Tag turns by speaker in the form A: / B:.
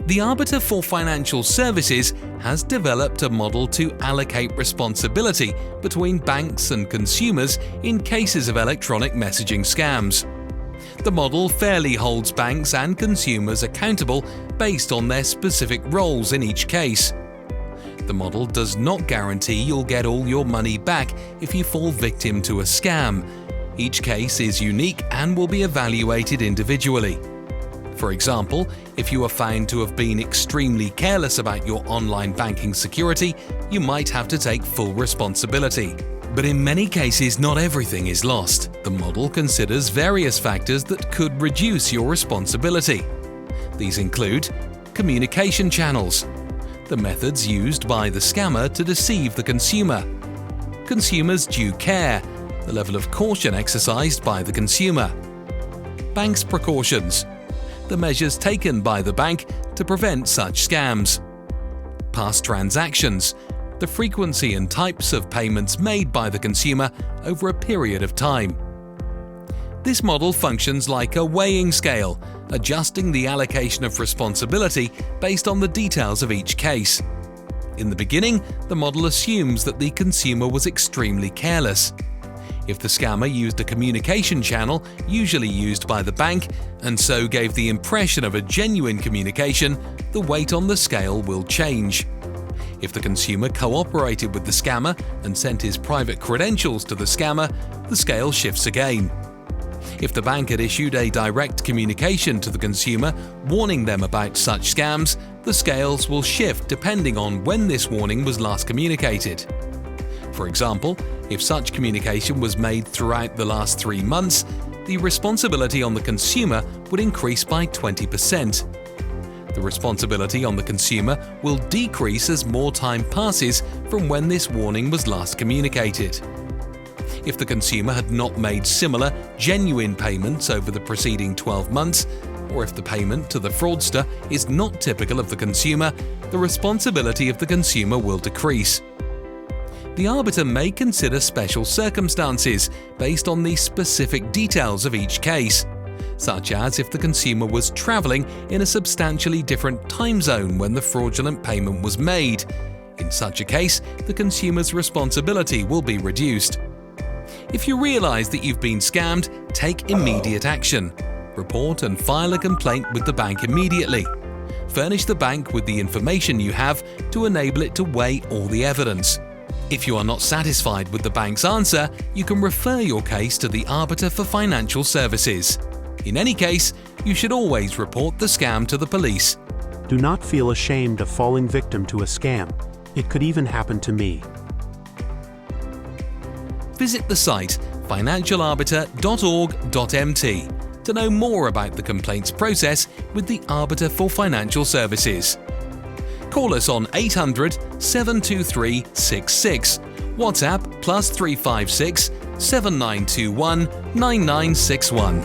A: The Arbiter for Financial Services has developed a model to allocate responsibility between banks and consumers in cases of electronic messaging scams. The model fairly holds banks and consumers accountable based on their specific roles in each case. The model does not guarantee you'll get all your money back if you fall victim to a scam. Each case is unique and will be evaluated individually. For example, if you are found to have been extremely careless about your online banking security, you might have to take full responsibility. But in many cases, not everything is lost. The model considers various factors that could reduce your responsibility. These include communication channels, the methods used by the scammer to deceive the consumer, consumers' due care, the level of caution exercised by the consumer, bank's precautions, the measures taken by the bank to prevent such scams, past transactions, the frequency and types of payments made by the consumer over a period of time. This model functions like a weighing scale, adjusting the allocation of responsibility based on the details of each case. In the beginning, the model assumes that the consumer was extremely careless. If the scammer used a communication channel usually used by the bank and so gave the impression of a genuine communication, the weight on the scale will change. If the consumer cooperated with the scammer and sent his private credentials to the scammer, the scale shifts again. If the bank had issued a direct communication to the consumer warning them about such scams, the scales will shift depending on when this warning was last communicated. For example, if such communication was made throughout the last 3 months, the responsibility on the consumer would increase by 20%. The responsibility on the consumer will decrease as more time passes from when this warning was last communicated. If the consumer had not made similar, genuine payments over the preceding 12 months, or if the payment to the fraudster is not typical of the consumer, the responsibility of the consumer will decrease. The Arbiter may consider special circumstances based on the specific details of each case, such as if the consumer was traveling in a substantially different time zone when the fraudulent payment was made. In such a case, the consumer's responsibility will be reduced. If you realize that you've been scammed, take immediate action. Report and file a complaint with the bank immediately. Furnish the bank with the information you have to enable it to weigh all the evidence. If you are not satisfied with the bank's answer, you can refer your case to the Arbiter for Financial Services. In any case, you should always report the scam to the police.
B: Do not feel ashamed of falling victim to a scam. It could even happen to me.
A: Visit the site financialarbiter.org.mt to know more about the complaints process with the Arbiter for Financial Services. Call us on 800 723 66, WhatsApp +356 7921 9961.